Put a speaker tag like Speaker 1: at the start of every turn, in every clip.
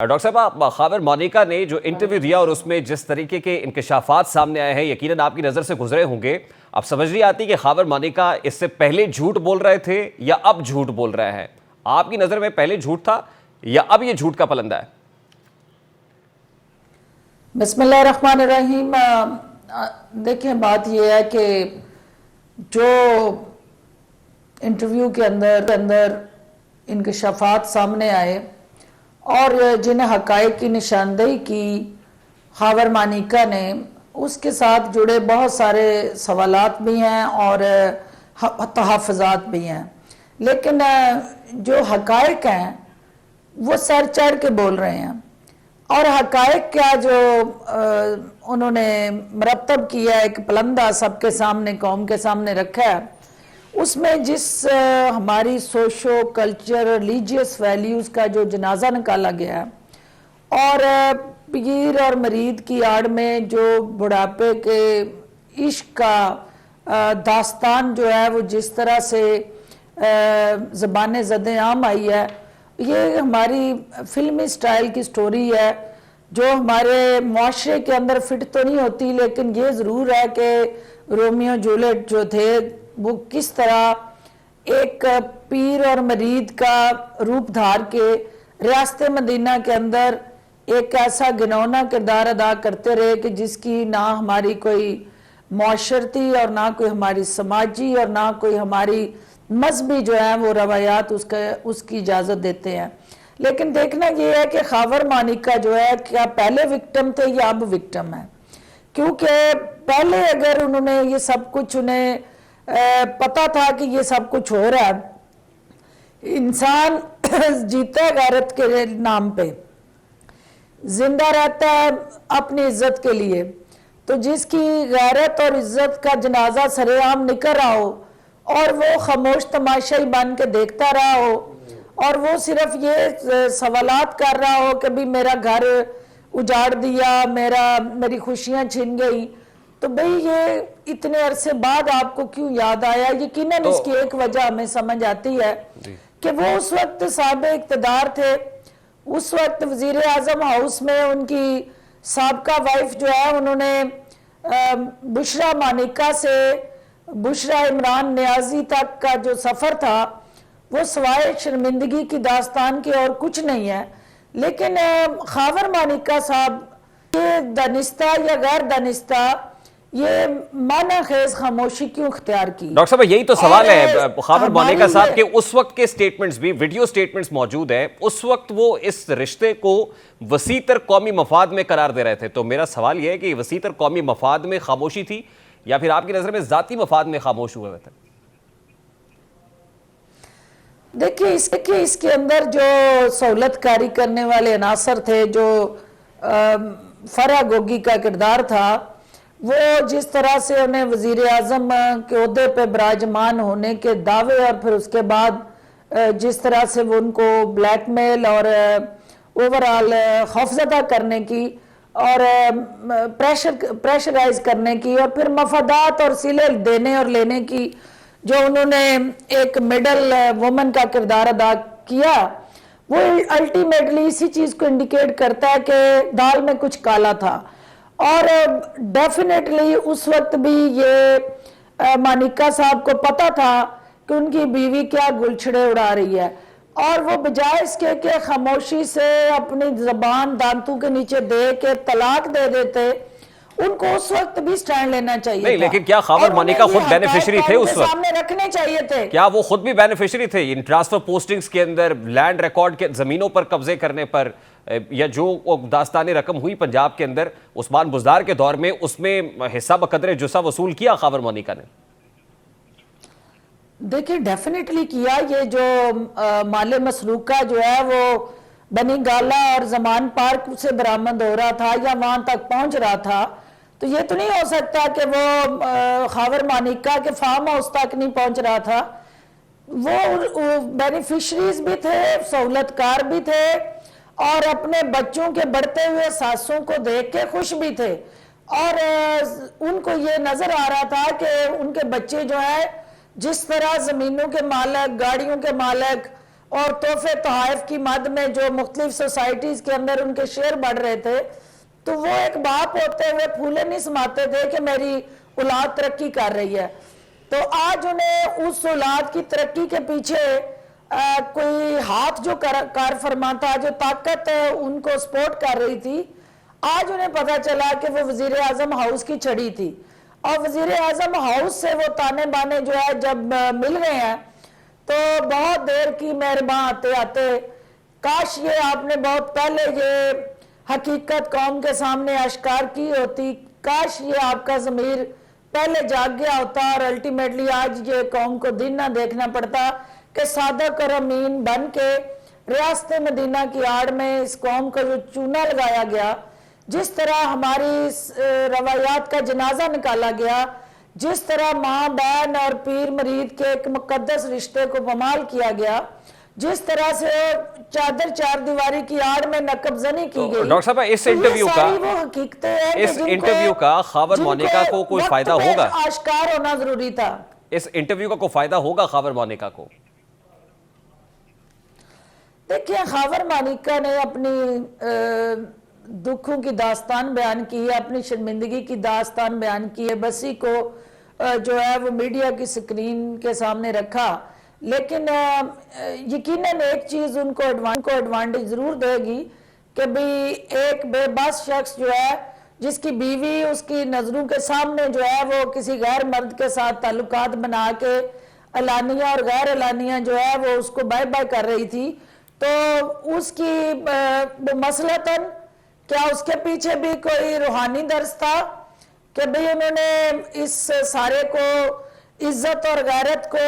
Speaker 1: Doctor صاحب، آپ Khawar Monica نے جو انٹرویو دیا اور اس میں جس طریقے کے انکشافات سامنے آئے ہیں، یقیناً آپ کی نظر سے گزرے ہوں گے. اب سمجھ نہیں آتی کہ خاور مونیکا اس سے پہلے جھوٹ بول رہے تھے یا اب جھوٹ بول رہے ہیں. آپ کی نظر میں پہلے جھوٹ تھا یا اب یہ جھوٹ کا پلندہ ہے؟
Speaker 2: بسم اللہ الرحمن الرحیم. دیکھیں، بات یہ ہے کہ جو انٹرویو کے اندر انکشافات سامنے آئے اور جنہیں حقائق کی نشاندہی کی خاور مونیکا نے، اس کے ساتھ جڑے بہت سارے سوالات بھی ہیں اور تحفظات بھی ہیں، لیکن جو حقائق ہیں وہ سر چڑھ کے بول رہے ہیں. اور حقائق کیا جو انہوں نے مرتب کیا، ایک پلندہ سب کے سامنے، قوم کے سامنے رکھا ہے، اس میں جس ہماری سوشو کلچر ریلیجیس ویلیوز کا جو جنازہ نکالا گیا ہے اور پیر اور مرید کی آڑ میں جو بڑھاپے کے عشق کا داستان جو ہے وہ جس طرح سے زبان زد عام آئی ہے، یہ ہماری فلمی سٹائل کی سٹوری ہے جو ہمارے معاشرے کے اندر فٹ تو نہیں ہوتی، لیکن یہ ضرور ہے کہ رومیو جولیٹ جو تھے وہ کس طرح ایک پیر اور مرید کا روپ دھار کے ریاست مدینہ کے اندر ایک ایسا گنونا کردار ادا کرتے رہے کہ جس کی نہ ہماری کوئی معاشرتی اور نہ کوئی ہماری سماجی اور نہ کوئی ہماری مذہبی جو ہے وہ روایات اس کی اجازت دیتے ہیں. لیکن دیکھنا یہ ہے کہ خاور مونیکا جو ہے کیا پہلے وکٹم تھے یا اب وکٹم ہے، کیونکہ پہلے اگر انہوں نے یہ سب کچھ انہیں پتا تھا کہ یہ سب کچھ ہو رہا ہے، انسان جیتا ہے غیرت کے نام پہ، زندہ رہتا ہے اپنی عزت کے لیے، تو جس کی غیرت اور عزت کا جنازہ سر عام نکل رہا ہو اور وہ خاموش تماشائی بن کے دیکھتا رہا ہو اور وہ صرف یہ سوالات کر رہا ہو کہ بھی میرا گھر اجاڑ دیا، میری خوشیاں چھن گئی، تو بھئی یہ اتنے عرصے بعد آپ کو کیوں یاد آیا؟ یقیناً اس کی ایک وجہ ہمیں سمجھ آتی ہے کہ وہ اس وقت صاحب اقتدار تھے، اس وقت وزیر اعظم ہاؤس میں ان کی سابقہ وائف جو ہے، انہوں نے بشرا مونیکا سے بشرا عمران نیازی تک کا جو سفر تھا وہ سوائے شرمندگی کی داستان کے اور کچھ نہیں ہے. لیکن خاور مونیکا صاحب یہ دانستہ یا غیر دانستہ یہ معنی خیز خاموشی کیوں اختیار کی؟
Speaker 1: ڈاکٹر صاحب یہی تو سوال ہے خاور مونیکا صاحب کے. اس وقت کے سٹیٹمنٹس بھی، ویڈیو سٹیٹمنٹس موجود ہیں، اس وقت وہ اس رشتے کو وسیع تر قومی مفاد میں قرار دے رہے تھے. تو میرا سوال یہ ہے کہ وسیع تر قومی مفاد میں خاموشی تھی یا پھر آپ کی نظر میں ذاتی مفاد میں خاموش ہوئے تھے؟
Speaker 2: دیکھیں اس کے اندر جو سہولت کاری کرنے والے عناصر تھے، جو فرا گوگی کا کردار تھا، وہ جس طرح سے انہیں وزیر اعظم کے عہدے پہ براجمان ہونے کے دعوے اور پھر اس کے بعد جس طرح سے وہ ان کو بلیک میل اور اوورآل خوفزدہ کرنے کی اور پریشرائز کرنے کی اور پھر مفادات اور صلے دینے اور لینے کی جو انہوں نے ایک مڈل وومن کا کردار ادا کیا، وہ الٹیمیٹلی اسی چیز کو انڈیکیٹ کرتا ہے کہ دال میں کچھ کالا تھا. اور ڈیفینیٹلی اس وقت بھی یہ مونیکا صاحب کو پتا تھا کہ ان کی بیوی کیا گلچھڑے اڑا رہی ہے، اور وہ بجائے اس کے کہ خاموشی سے اپنی زبان دانتوں کے نیچے دے کے طلاق دے دیتے، ان کو اس وقت بھی سٹینڈ لینا چاہیے تھا.
Speaker 1: نہیں، لیکن کیا خاور مونیکا خود بینیفیشری تھے اس وقت؟
Speaker 2: سامنے رکھنے چاہیے تھے.
Speaker 1: کیا وہ خود بھی بینیفیشری تھے ان ٹرانسفر پوسٹنگز کے اندر، لینڈ ریکارڈ کے زمینوں پر قبضے کرنے پر، یا جو داستانی رقم ہوئی پنجاب کے اندر عثمان بزدار کے دور میں، اس میں حصہ بقدر جسہ وصول کیا خاور مونیکا نے؟
Speaker 2: دیکھیں ڈیفینیٹلی کیا. یہ جو مال مسروقہ جو ہے وہ بنی گالا اور زمان پارک سے برآمد ہو رہا تھا یا وہاں تک پہنچ رہا تھا، تو یہ تو نہیں ہو سکتا کہ وہ خاور مونیکا کے فارم ہاؤس تک نہیں پہنچ رہا تھا. وہ بینیفیشریز بھی تھے، سہولت کار بھی تھے، اور اپنے بچوں کے بڑھتے ہوئے ساسوں کو دیکھ کے خوش بھی تھے، اور ان کو یہ نظر آ رہا تھا کہ ان کے بچے جو ہیں جس طرح زمینوں کے مالک، گاڑیوں کے مالک اور تحفے تحائف کی مد میں جو مختلف سوسائٹیز کے اندر ان کے شیئر بڑھ رہے تھے، تو وہ ایک باپ ہوتے ہوئے پھولے نہیں سماتے تھے کہ میری اولاد ترقی کر رہی ہے. تو آج انہیں اس اولاد کی ترقی کے پیچھے کوئی ہاتھ جو کار فرما تھا، جو طاقت ان کو سپورٹ کر رہی تھی، آج انہیں پتا چلا کہ وہ وزیر اعظم ہاؤس کی چھڑی تھی. اور وزیر اعظم ہاؤس سے وہ تانے بانے جو ہے جب مل گئے ہیں تو بہت دیر کی مہرباں آتے آتے کاش یہ آپ نے بہت پہلے یہ حقیقت قوم کے سامنے اشکار کی ہوتی، کاش یہ آپ کا ضمیر پہلے جاگ گیا ہوتا اور الٹیمیٹلی آج یہ قوم کو دن نہ دیکھنا پڑتا کہ صادق اور امین بن کے ریاست مدینہ کی آڑ میں اس قوم کا جو چونا لگایا گیا، جس طرح ہماری روایات کا جنازہ نکالا گیا، جس طرح ماں بہن اور پیر مرید کے ایک مقدس رشتے کو پامال کیا گیا، جس طرح سے چادر چار دیواری کی آڑ میں نقب زنی کی گئی.
Speaker 1: ڈاکٹر صاحب اس انٹرویو کا خاور مونیکا کو کوئی فائدہ ہوگا؟
Speaker 2: آشکار ہونا ضروری تھا.
Speaker 1: اس انٹرویو کا کوئی فائدہ ہوگا خاور مونیکا کو؟
Speaker 2: دیکھیں، خاور مونیکا نے اپنی دکھوں کی داستان بیان کی ہے، اپنی شرمندگی کی داستان بیان کی ہے، بسی کو جو ہے وہ میڈیا کی سکرین کے سامنے رکھا. لیکن یقیناً ایک چیز ان کو ایڈوانٹیج ضرور دے گی کہ بھی ایک بے بس شخص جو ہے جس کی بیوی اس کی نظروں کے سامنے جو ہے وہ کسی غیر مرد کے ساتھ تعلقات بنا کے اعلانیہ اور غیر اعلانیہ جو ہے وہ اس کو بائے بائے کر رہی تھی، تو اس کی مسئلتاً کیا اس کے پیچھے بھی کوئی روحانی درس تھا کہ بھئی انہوں نے اس سارے کو عزت اور غیرت کو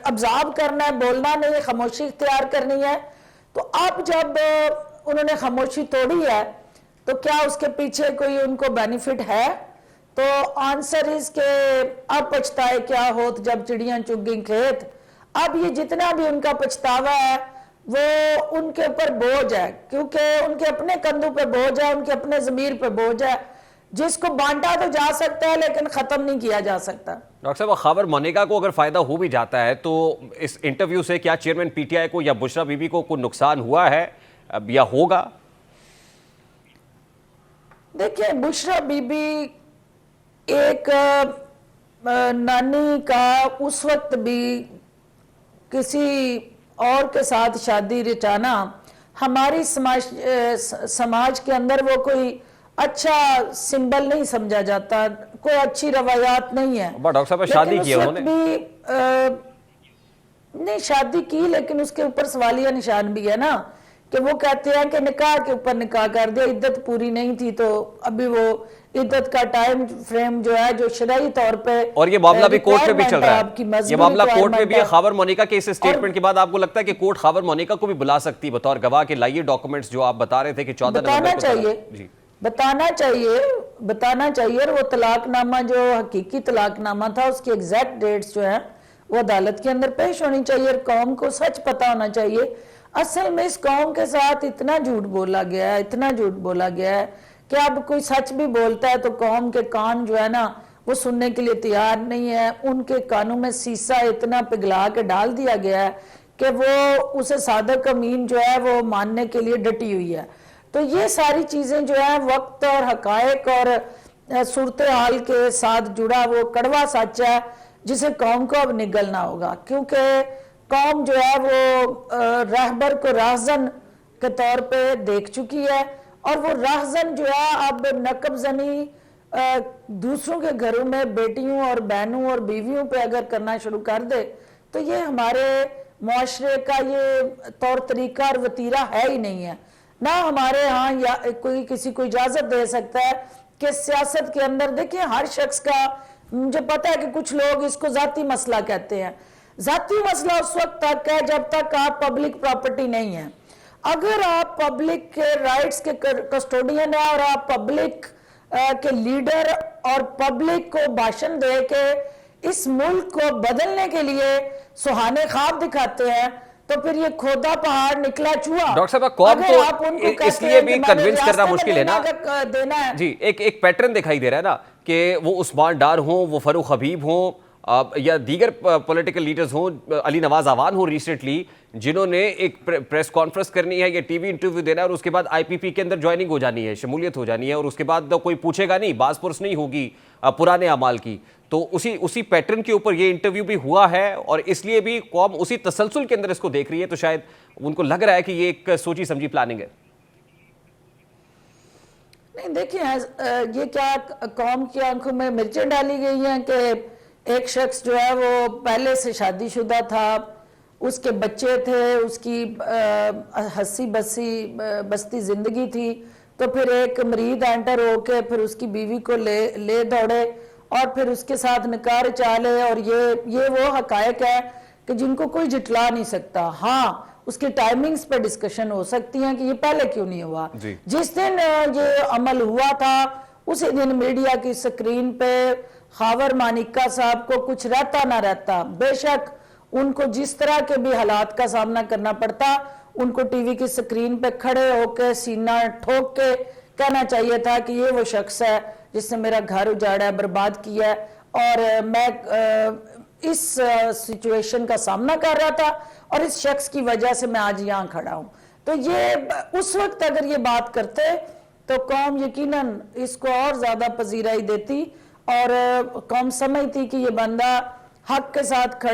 Speaker 2: ابزاب کرنا ہے، بولنا نہیں، خاموشی اختیار کرنی ہے. تو اب جب انہوں نے خاموشی توڑی ہے تو کیا اس کے پیچھے کوئی ان کو بینیفٹ ہے؟ تو آنسر اس کے اب پچھتائے کیا ہوت جب چڑیاں چگ گئیں کھیت. اب یہ جتنا بھی ان کا پچھتاوا ہے وہ ان کے اوپر بوجھ ہے، کیونکہ ان کے اپنے کندھوں پہ بوجھ ہے، ان کے اپنے ضمیر پہ بوجھ ہے، جس کو بانٹا تو جا سکتا ہے لیکن ختم نہیں کیا جا سکتا.
Speaker 1: ڈاکٹر صاحب خاور مونیکا کو اگر فائدہ ہو بھی جاتا ہے تو اس انٹرویو سے کیا چیئرمین پی ٹی آئی کو یا بشرا بی بی کو کوئی نقصان ہوا ہے یا ہوگا؟
Speaker 2: دیکھیں، بشرا بی بی ایک نانی کا اس وقت بھی کسی اور کے ساتھ شادی رچانا ہماری سماج کے اندر وہ کوئی اچھا سمبل نہیں سمجھا جاتا، کوئی اچھی روایات نہیں ہے.
Speaker 1: ڈاکٹر صاحب شادی کی انہوں نے
Speaker 2: نہیں شادی کی، لیکن اس کے اوپر سوالیہ نشان بھی ہے نا کہ وہ کہتے ہیں کہ نکاح کے اوپر نکاح کر دیا، عدت پوری نہیں تھی تو ابھی وہ عدت کا ٹائم فریم جو ہے جو شرعی طور پہ،
Speaker 1: اور یہ معاملہ بھی کورٹ میں بھی چل رہا ہے، یہ معاملہ کورٹ میں بھی ہے. خاور مونیکا کے اس سٹیٹمنٹ کے بعد آپ کو لگتا ہے کہ کورٹ خاور مونیکا کو بھی بلا سکتی بطور گواہ کہ لائیے ڈاکومنٹس جو آپ بتا رہے تھے کہ 14 نومبر کو
Speaker 2: بتانا چاہیے اور وہ طلاق نامہ جو حقیقی طلاق نامہ تھا اس کی ایگزیکٹ ڈیٹس جو ہیں وہ عدالت کے اندر پیش ہونی چاہیے اور قوم کو سچ پتا ہونا چاہیے. اصل میں اس قوم کے ساتھ اتنا جھوٹ بولا گیا ہے کہ اب کوئی سچ بھی بولتا ہے تو قوم کے کان جو ہے نا وہ سننے کے لیے تیار نہیں ہے. ان کے کانوں میں سیسا اتنا پگھلا کے ڈال دیا گیا ہے کہ وہ اسے صادق امین جو ہے وہ ماننے کے لیے ڈٹی ہوئی ہے. تو یہ ساری چیزیں جو ہیں وقت اور حقائق اور صورتحال کے ساتھ جڑا وہ کڑوا سچ ہے جسے قوم کو اب نگلنا ہوگا، کیونکہ قوم جو ہے وہ رہبر کو راہزن کے طور پہ دیکھ چکی ہے اور وہ راہزن جو ہے اب نقب زنی دوسروں کے گھروں میں بیٹیوں اور بہنوں اور بیویوں پہ اگر کرنا شروع کر دے تو یہ ہمارے معاشرے کا یہ طور طریقہ اور وتیرہ ہے ہی نہیں ہے. نہ ہمارے ہاں یا کوئی کسی کو اجازت دے سکتا ہے کہ سیاست کے اندر دیکھیں ہر شخص کا، مجھے پتا ہے کہ کچھ لوگ اس کو ذاتی مسئلہ کہتے ہیں. ذاتی مسئلہ اس وقت تک ہے جب تک آپ پبلک پراپرٹی نہیں ہیں. اگر آپ پبلک کے رائٹس کے کسٹوڈین ہیں اور آپ پبلک کے لیڈر اور پبلک کو بھاشن دے کے اس ملک کو بدلنے کے لیے سہانے خواب دکھاتے ہیں تو پھر یہ کھودا پہاڑ نکلا چوہا.
Speaker 1: ڈاکٹر صاحب قوم کو اس لیے بھی کنونس کرنا مشکل ہے نا جی. ایک پیٹرن دکھائی دے رہا ہے نا کہ وہ عثمان ڈار ہوں، وہ فاروق حبیب ہوں یا دیگر پولیٹیکل لیڈرز ہوں، علی نواز آوان ہوں ریسنٹلی، جنہوں نے ایک پریس کانفرنس کرنی ہے یا ٹی وی انٹرویو دینا ہے اور اس کے بعد آئی پی پی کے اندر جوائننگ ہو جانی ہے، شمولیت ہو جانی ہے، اور اس کے بعد کوئی پوچھے گا نہیں، باز پرس نہیں ہوگی پرانے اعمال کی. تو اسی پیٹرن کے اوپر یہ انٹرویو بھی ہوا ہے، اور اس لیے بھی قوم اسی تسلسل کے اندر اس کو دیکھ رہی ہے. تو شاید ان کو لگ رہا ہے کہ یہ ایک سوچی سمجھی پلاننگ ہے.
Speaker 2: نہیں دیکھیں، یہ کیا قوم کی آنکھوں میں مرچیں ڈالی گئی ہیں کہ ایک شخص جو ہے وہ پہلے سے شادی شدہ تھا، اس کے بچے تھے، اس کی ہنسی بستی زندگی تھی، تو پھر ایک مرید اینٹر ہو کے پھر اس کی بیوی کو لے دوڑے اور پھر اس کے ساتھ نکاح رچا لے. اور یہ وہ حقائق ہے کہ جن کو کوئی جھٹلا نہیں سکتا. ہاں اس کی ٹائمنگز پہ ڈسکشن ہو سکتی ہیں کہ یہ پہلے کیوں نہیں ہوا. جس دن یہ عمل ہوا تھا اسی دن میڈیا کی سکرین پہ خاور مانیکا صاحب کو کچھ رہتا نہ رہتا، بے شک ان کو جس طرح کے بھی حالات کا سامنا کرنا پڑتا، ان کو ٹی وی کی سکرین پہ کھڑے ہو کے سینہ ٹھوک کے کہنا چاہیے تھا کہ یہ وہ شخص ہے جس نے میرا گھر اجاڑا ہے، برباد کیا ہے، اور میں اس سچویشن کا سامنا کر رہا تھا اور اس شخص کی وجہ سے میں آج یہاں کھڑا ہوں. تو یہ اس وقت اگر یہ بات کرتے تو قوم یقیناً اس کو اور زیادہ پذیرائی دیتی، اور قوم سمجھتی کہ یہ بندہ حق کے ساتھ کھڑا